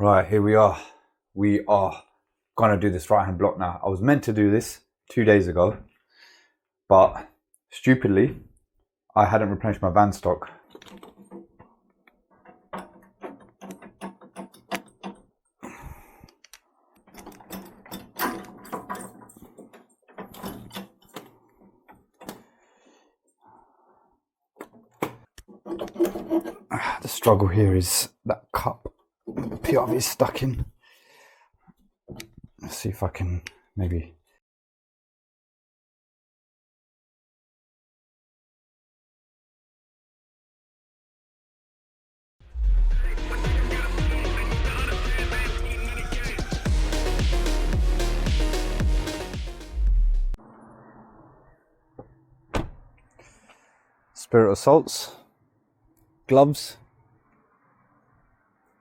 Right, here we are. We are gonna do this right hand block now. I was meant to do this 2 days ago, but stupidly, I hadn't replenished my van stock. The struggle here is that cup the PRV is stuck in. Let's see if I can maybe. Spirit of salts, gloves.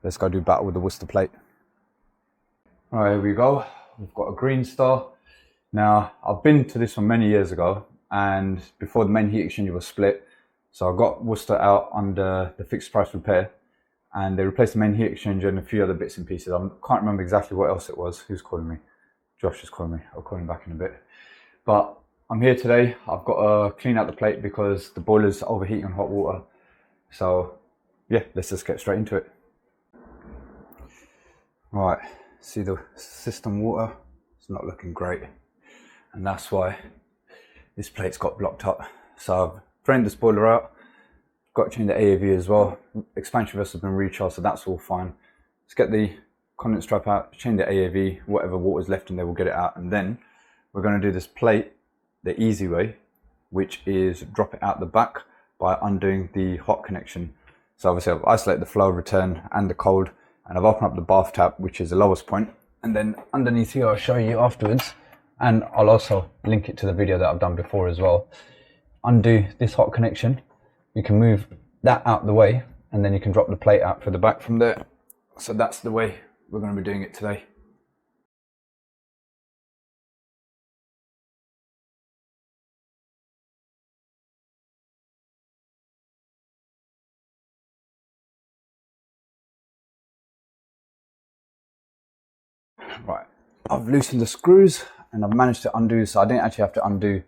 Let's go do battle with the Worcester Plate. All right, here we go. We've got a green star. Now, I've been to this one many years ago, and before the main heat exchanger was split. So I got Worcester out under the fixed price repair, and they replaced the main heat exchanger and a few other bits and pieces. I can't remember exactly what else it was. Who's calling me? Josh is calling me. I'll call him back in a bit. But I'm here today. I've got to clean out the plate because the boiler's overheating on hot water. So yeah, let's just get straight into it. Right, see the system water? It's not looking great. And that's why this plate's got blocked up. So I've drained the spoiler out. Got to change the AAV as well. Expansion vessel's been recharged, so that's all fine. Let's get the condensate strap out, change the AAV, whatever water's left in there, we'll get it out. And then we're going to do this plate the easy way, which is drop it out the back by undoing the hot connection. So obviously I've isolated the flow, return and the cold, and I've opened up the bath tap, which is the lowest point. And then underneath here, I'll show you afterwards. And I'll also link it to the video that I've done before as well. Undo this hot connection. You can move that out the way, and then you can drop the plate out for the back from there. So that's the way we're going to be doing it today. Right, I've loosened the screws and I've managed to undo, so I didn't actually have to undo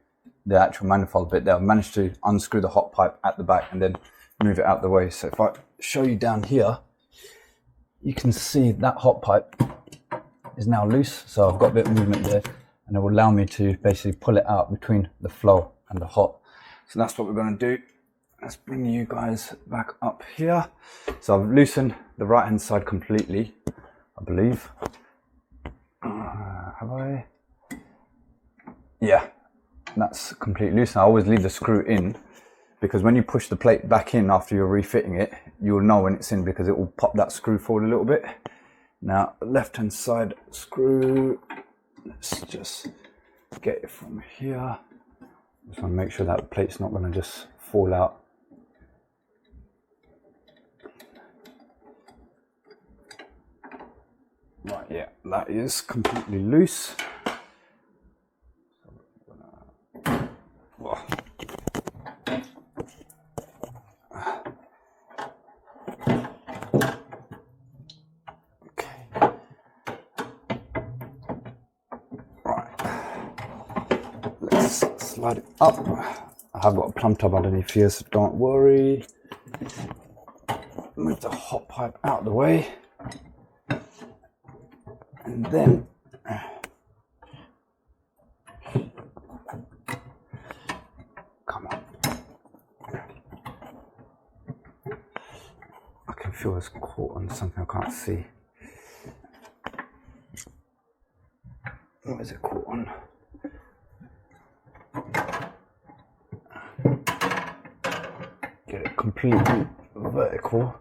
the actual manifold bit there. I've managed to unscrew the hot pipe at the back and then move it out the way. So if I show you down here, you can see that hot pipe is now loose. So I've got a bit of movement there, and it will allow me to basically pull it out between the flow and the hot. So that's what we're going to do. Let's bring you guys back up here. So I've loosened the right hand side completely, I believe. Have I? Yeah, that's completely loose. I always leave the screw in, because when you push the plate back in after you're refitting it, you'll know when it's in because it will pop that screw forward a little bit. Now, left hand side screw, let's just get it from here. Just want to make sure that the plate's not going to just fall out. Right, yeah, that is completely loose. Okay. Right. Let's slide it up. I have got a plumb tub underneath here, so don't worry. Move the hot pipe out of the way. And then come on. I can feel it's caught on something I can't see. What is it caught on? Get it completely vertical.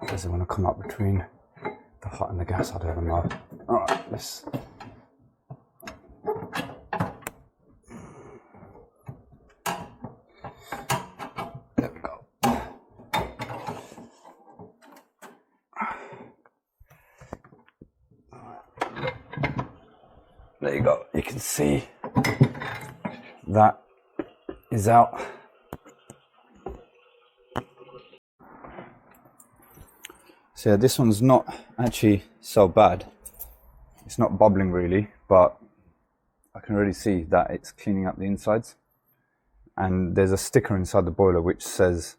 Does it want to come up between the hot and the gas? I don't know. Alright, let's. There we go. There you go, you can see that is out. So yeah, this one's not actually so bad. It's not bubbling really, but I can already see that it's cleaning up the insides. And there's a sticker inside the boiler which says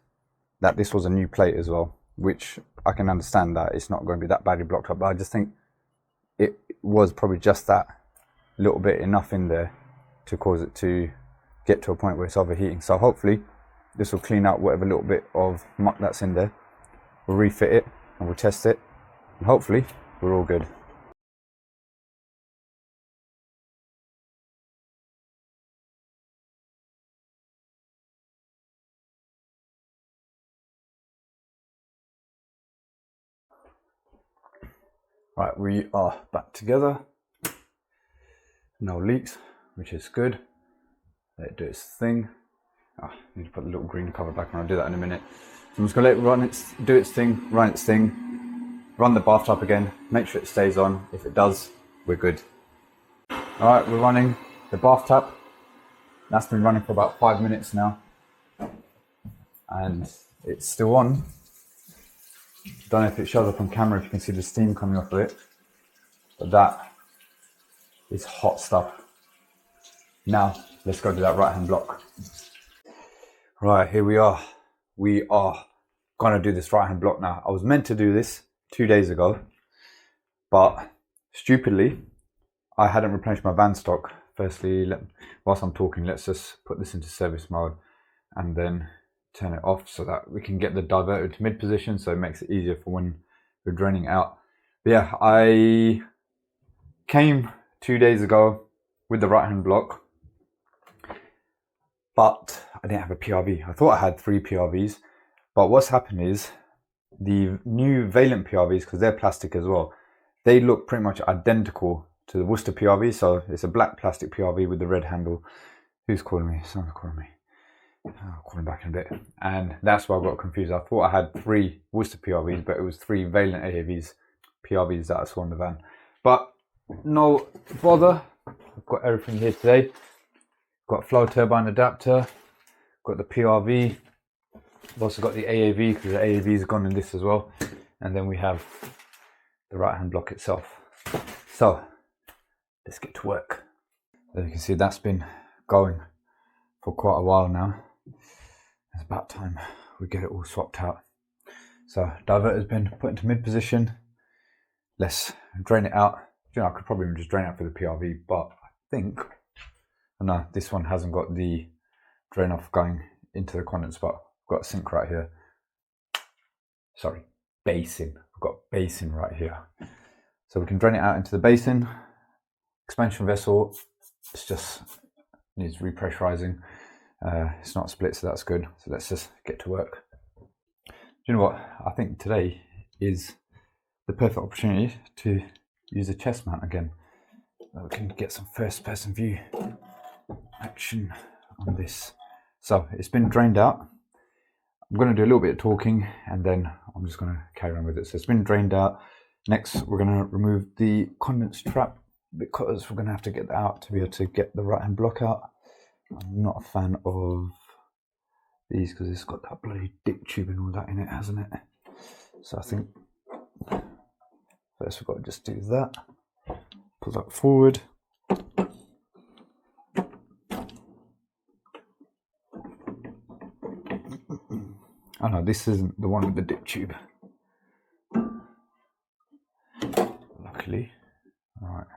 that this was a new plate as well, which I can understand that it's not going to be that badly blocked up, but I just think it was probably just that little bit enough in there to cause it to get to a point where it's overheating. So hopefully this will clean out whatever little bit of muck that's in there. We'll refit it and we'll test it, and hopefully we're all good. Right, we are back together. No leaks, which is good. Let it do its thing. I need to put the little green cover back on. I'll do that in a minute. So I'm just going to let it do its thing, run its thing, run the bathtub again, make sure it stays on. If it does, we're good. Alright, we're running the bath tap. That's been running for about 5 minutes now. And it's still on. Don't know if it shows up on camera, if you can see the steam coming off of it. But that is hot stuff. Now, let's go to that right hand block. Right, here we are. We are gonna do this right hand block now. I was meant to do this 2 days ago, but stupidly, I hadn't replenished my van stock. Firstly, whilst I'm talking, let's just put this into service mode and then turn it off so that we can get the diverter to mid position, so it makes it easier for when we're draining out. But yeah, I came 2 days ago with the right hand block, but I didn't have a PRV. I thought I had 3 PRVs, but what's happened is the new Valent PRVs, because they're plastic as well, they look pretty much identical to the Worcester PRV. So it's a black plastic PRV with the red handle. Who's calling me? Someone's calling me. I'll call him back in a bit. And that's why I got confused. I thought I had 3 Worcester PRVs, but it was 3 Valent AAVs, PRVs that I saw in the van. But no bother. I've got everything here today. Got flow turbine adapter, got the PRV, I've also got the AAV, because the AAV is gone in this as well, and then we have the right hand block itself. So let's get to work. As you can see, that's been going for quite a while now. It's about time we get it all swapped out. So diverter's been put into mid position. Let's drain it out. You know, I could probably just drain it out for the PRV, but I think, no, this one hasn't got the drain off going into the condenser spot. I've got a sink right here. Sorry, basin. I've got a basin right here. So we can drain it out into the basin. Expansion vessel, it's just needs repressurizing. It's not split, so that's good. So let's just get to work. Do you know what? I think today is the perfect opportunity to use a chest mount again. We can get some first person view action on this. So it's been drained out. I'm going to do a little bit of talking and then I'm just going to carry on with it. So it's been drained out. Next we're going to remove the condense trap, because we're going to have to get that out to be able to get the right hand block out. I'm not a fan of these because it's got that bloody dip tube and all that in it, hasn't it? So I think first we've got to just do that. Pull that forward. Oh no, this isn't the one with the dip tube. Luckily. Alright.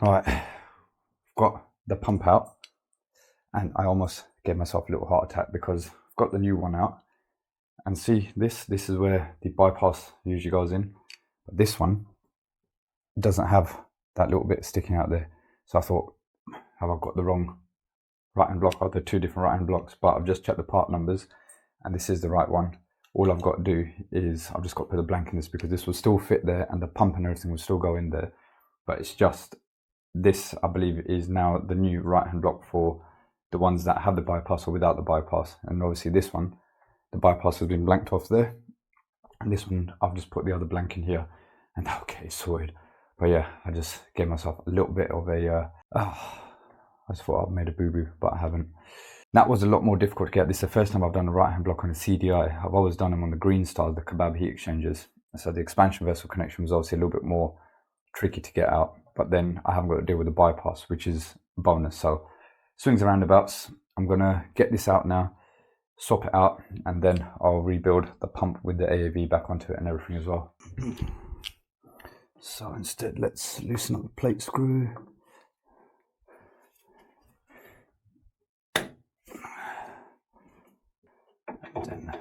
Right, got the pump out, and I almost gave myself a little heart attack because I've got the new one out, and see this is where the bypass usually goes in, but this one doesn't have that little bit sticking out there. So I thought, have I got the wrong right hand block? Are there two different right hand blocks? But I've just checked the part numbers and this is the right one. All I've got to do is I've just got to put a blank in this because this will still fit there and the pump and everything will still go in there, but it's just this, I believe, is now the new right hand block for the ones that have the bypass or without the bypass. And obviously this one, the bypass has been blanked off there, and this one I've just put the other blank in here and that'll get it sorted. But yeah, I just gave myself a little bit of a I just thought I'd made a boo-boo, but I haven't. That was a lot more difficult to get. This is the first time I've done a right hand block on a CDI. I've always done them on the green style, the kebab heat exchangers. So the expansion vessel connection was obviously a little bit more tricky to get out, but then I haven't got to deal with the bypass, which is a bonus. So swings and roundabouts, I'm gonna get this out now, swap it out, and then I'll rebuild the pump with the AAV back onto it and everything as well. So instead, let's loosen up the plate screw. And then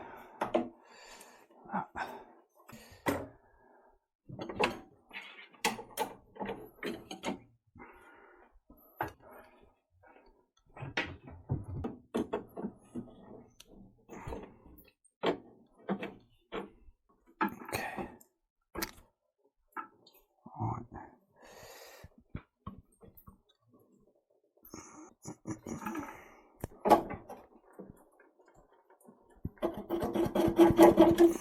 The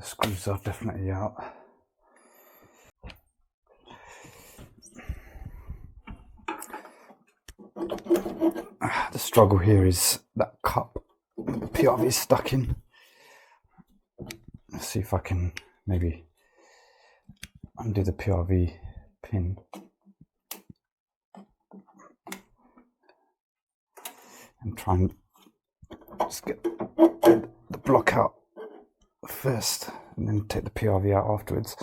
screws are definitely out. The struggle here is that cup the PRV is stuck in. Let's see if I can maybe undo the PRV pin. And try and just get the block out first and then take the PRV out afterwards.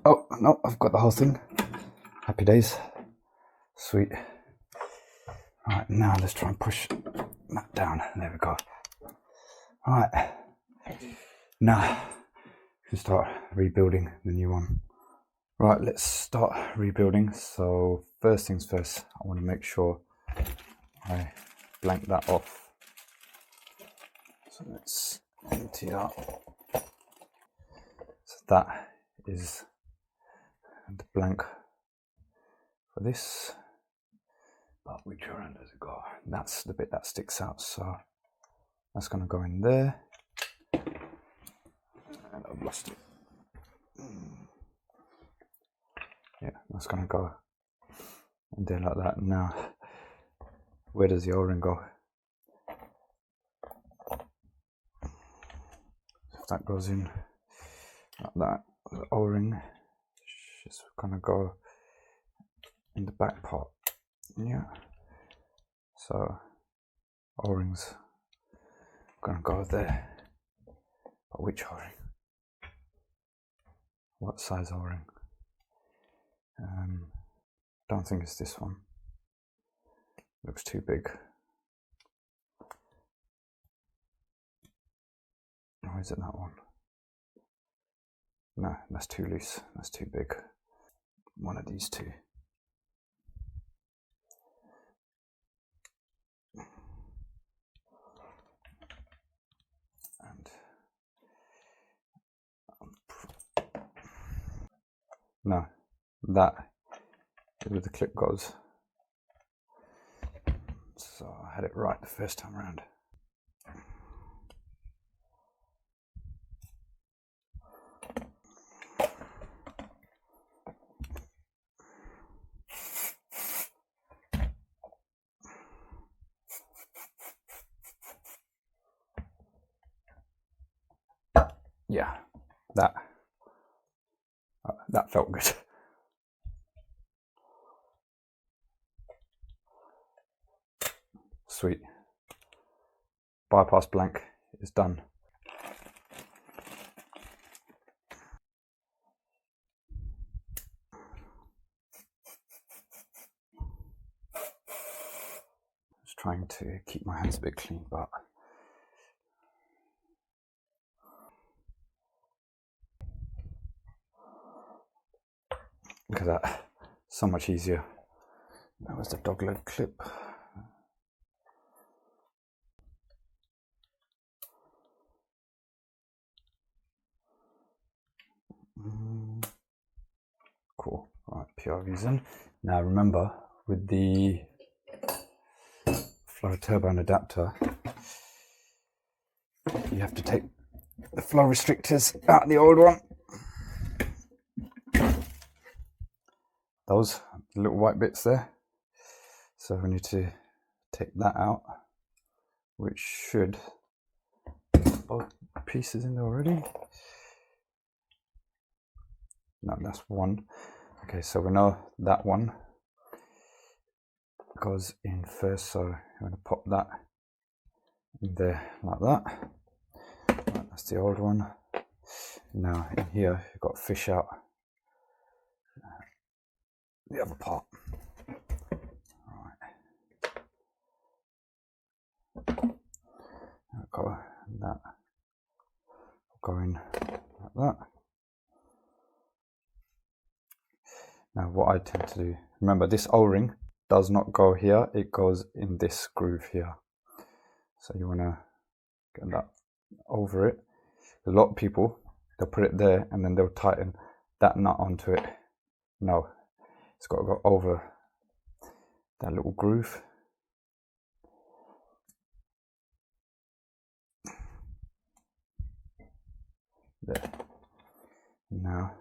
Oh no, I've got the whole thing. Happy days. Sweet. Alright, now let's try and push that down. There we go. Alright, now we can start rebuilding the new one. Right, let's start rebuilding. So first things first, I want to make sure I blank that off. So let's empty that. So that is the blank for this. But which around does it go? That's the bit that sticks out. So that's going to go in there. And I've lost it. Yeah, that's going to go in there like that. Now, where does the O-ring go? If that goes in like that, the O-ring is going to go in the back part. Yeah. So O-rings going to go there. But which O-ring? What size O-ring? Don't think it's this one. Looks too big. Or is it that one? No, that's too loose. That's too big. One of these two. And no, that is where the clip goes. So I had it right the first time around. Yeah, that felt good. Sweet. Bypass blank is done. Just trying to keep my hands a bit clean, but look at that, so much easier. That was the dog leg clip. Cool. Right, PRV's in. Now remember, with the flow turbine adapter, you have to take the flow restrictors out of the old one. Those little white bits there. So we need to take that out, which should both pieces in there already. No, that's one. Okay, so we know that one goes in first, so I'm going to pop that in there like that. Right, that's the old one. Now in here you've got to fish out the other part. Right. Go that. Go in like that. Now what I tend to do, remember this O-ring does not go here, it goes in this groove here. So you want to get that over it. A lot of people, they'll put it there and then they'll tighten that nut onto it. No, It's got to go over that little groove. There. Now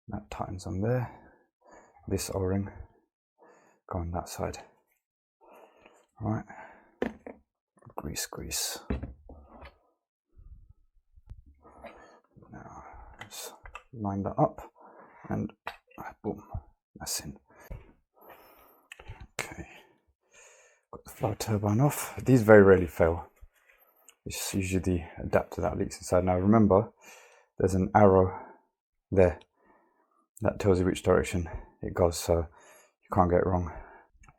that tightens on there. This O-ring go on that side. Right. Grease. Now let's line that up and boom, that's in. Okay, got the flow turbine off. These very rarely fail. It's usually the adapter that leaks inside. Now remember, there's an arrow there that tells you which direction it goes, so you can't get it wrong.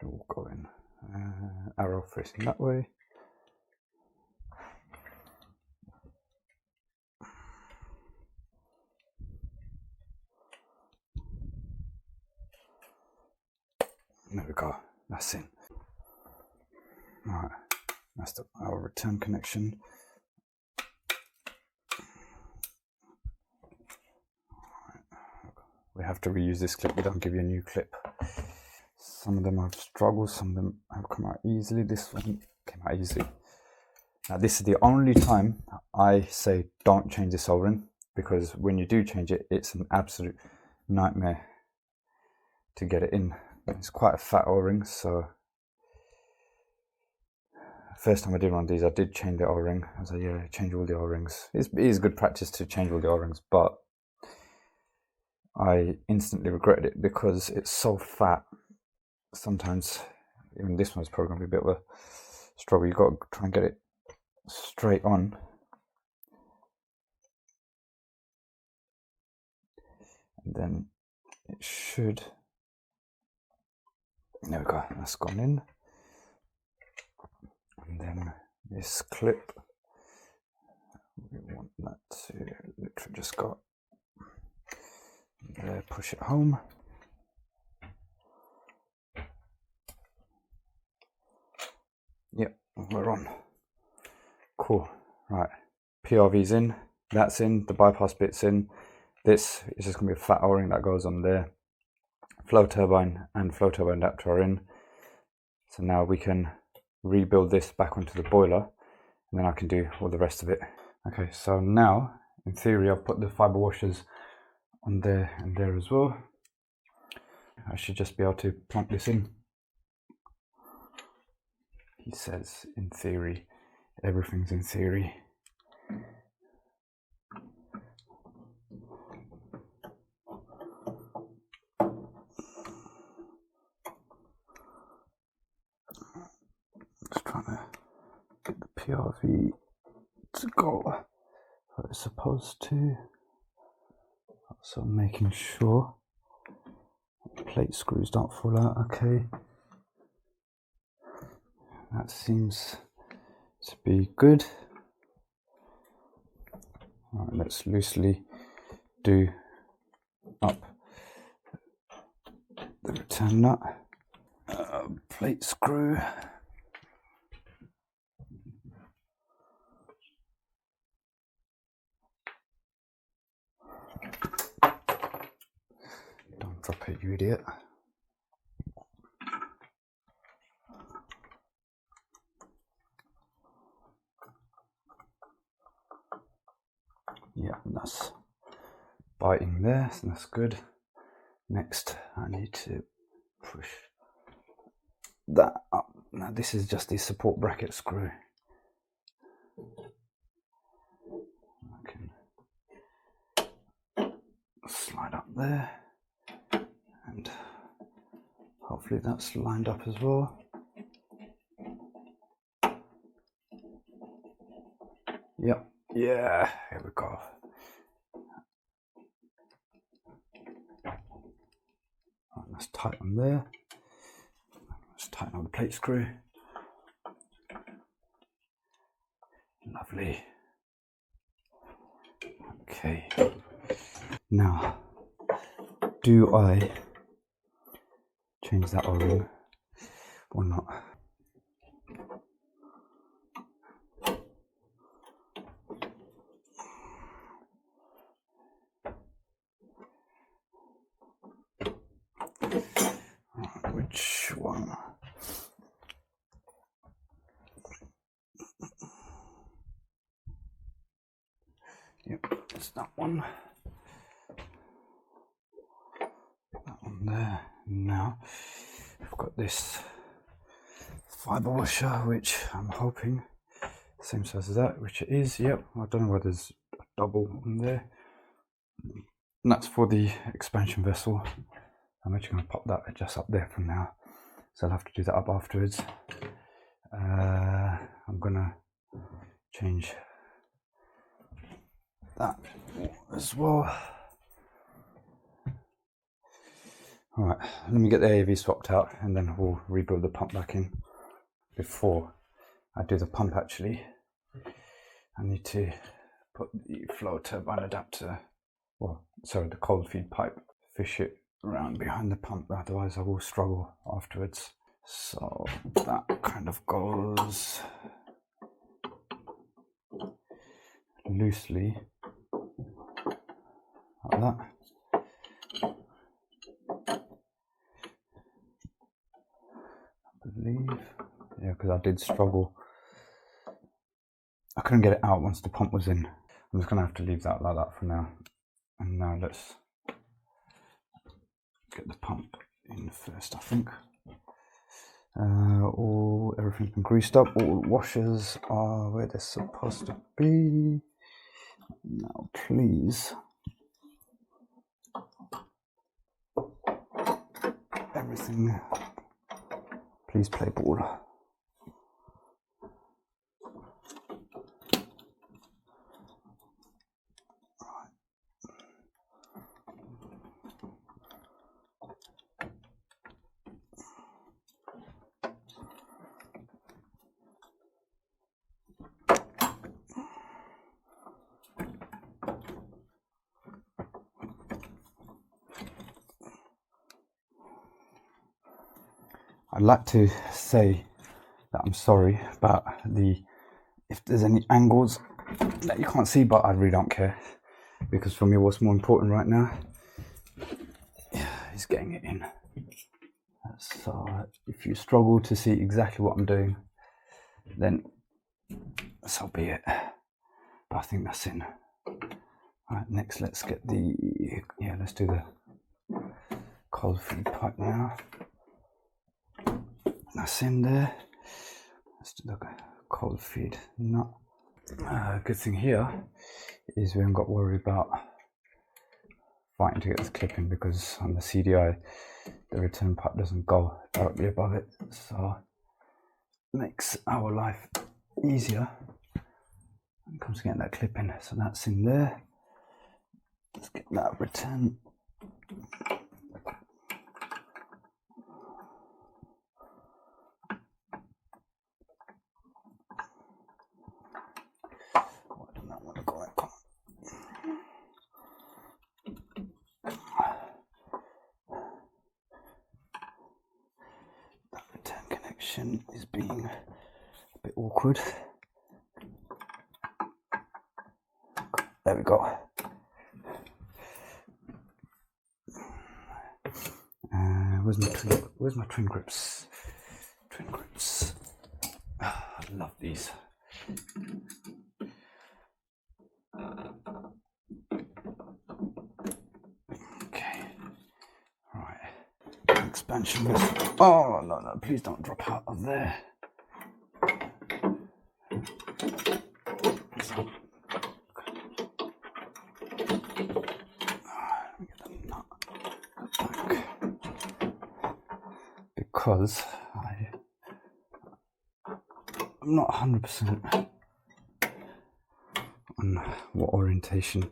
It will go in. Arrow facing that way. There we go, that's in. Alright, that's our return connection. We have to reuse this clip, we don't give you a new clip. Some of them have struggled, some of them have come out easily. This one came out easily. Now this is the only time I say don't change this O-ring, because when you do change it, it's an absolute nightmare to get it in. It's quite a fat O-ring, so first time I did one of these, I did change the O-ring. I was like, yeah, change all the O-rings. It is good practice to change all the O-rings, but I instantly regretted it because it's so fat. Sometimes, even this one's probably going to be a bit of a struggle. You've got to try and get it straight on. And then it should... There we go, that's gone in. And then this clip, we want that to literally just go there, push it home. Yep, we're on. Cool, right, PRV's in, that's in, the bypass bit's in. This is just going to be a fat O-ring that goes on there. Flow turbine and flow turbine adapter are in. So now we can rebuild this back onto the boiler, and then I can do all the rest of it. Okay, so now, in theory, I've put the fibre washers on there and there as well. I should just be able to plunk this in. He says, in theory, everything's in theory. Just trying to get the PRV to go where it's supposed to. Also making sure the plate screws don't fall out. Okay, that seems to be good. All right, let's loosely do up the return nut. Plate screw. Don't drop it, you idiot. Yeah, that's biting there, so that's good. Next, I need to push that up. Now this is just the support bracket screw. I can slide up there, and hopefully that's lined up as well. Yep, yeah, here we go. Right, that's tight on there. Let's tighten on the plate screw. Lovely. Okay. Now, do I change that O-ring or not? There's that one. That one there. Now I've got this fibre washer, which I'm hoping same size as that, which it is. Yep, I don't know whether there's a double on there. And that's for the expansion vessel. I'm actually going to pop that just up there for now, so I'll have to do that up afterwards. I'm going to change that as well. Alright, let me get the AAV swapped out and then we'll rebuild the pump back in. Before I do the pump, actually, I need to put the flow turbine adapter, well, sorry, the cold feed pipe, fish it around behind the pump, otherwise I will struggle afterwards. So that kind of goes loosely like that. I believe, yeah, because I did struggle. I couldn't get it out once the pump was in. I'm just going to have to leave that like that for now. And now let's get the pump in first, I think. Everything's been greased up. All washers are where they're supposed to be. Now, please, everything, please play ball. I'd like to say that I'm sorry about if there's any angles that you can't see, but I really don't care, because for me what's more important right now is getting it in. So if you struggle to see exactly what I'm doing, then so be it, but I think that's in. Alright, next let's get let's do the cold feed pipe now. That's in there. Let's do the cold feed nut. Good thing here is we haven't got to worry about fighting to get this clip in, because on the CDI the return pipe doesn't go directly above it, so it makes our life easier when it comes to getting that clip in. So that's in there. Let's get that return. Is being a bit awkward. There we go. Where's my twin grips? Twin grips. Oh, I love these. Okay. Right. Expansion. Oh no, please don't drop out of there. Because I'm not 100% on what orientation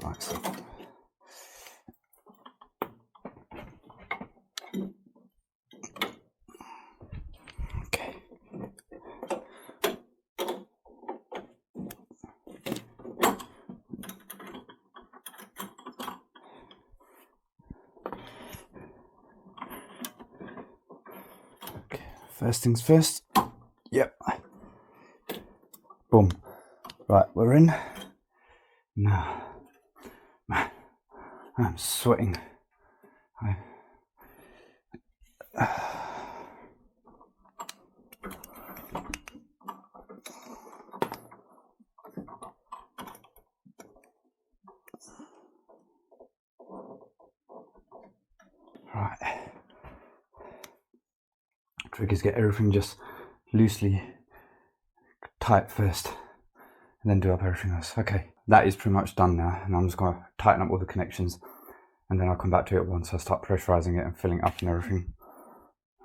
right, so okay. First things first. Yep. Boom. Right, we're in. Now, man, I'm sweating. Right. Trick is get everything just loosely tight first, and then do up everything else. Okay, that is pretty much done now, and I'm just going to tighten up all the connections, and then I'll come back to it once I start pressurizing it and filling up and everything.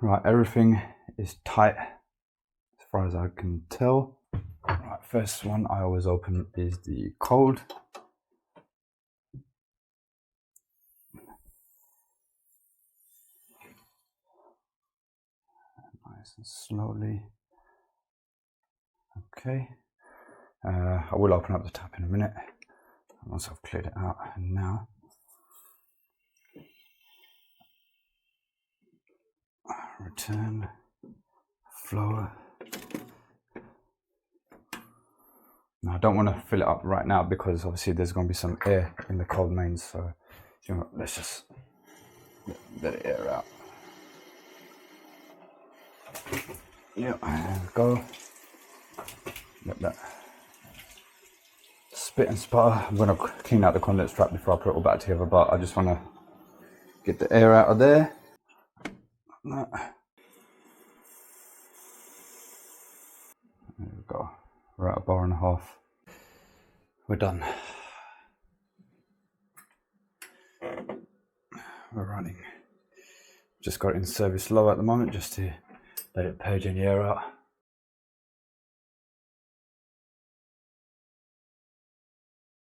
Right, everything is tight as far as I can tell. Right, first one I always open is the cold. Nice and slowly. Okay. I will open up the tap in a minute once I've cleared it out. And now return flow. Now I don't want to fill it up right now because obviously there's going to be some air in the cold mains, so you know, let's just let it air out. Yeah, there we go. Let that spit and sputter. I'm going to clean out the condensate strap before I put it all back together, but I just want to get the air out of there. There we go. We're at a bar and a half. We're done. We're running. Just got it in service low at the moment just to let it purge any air out.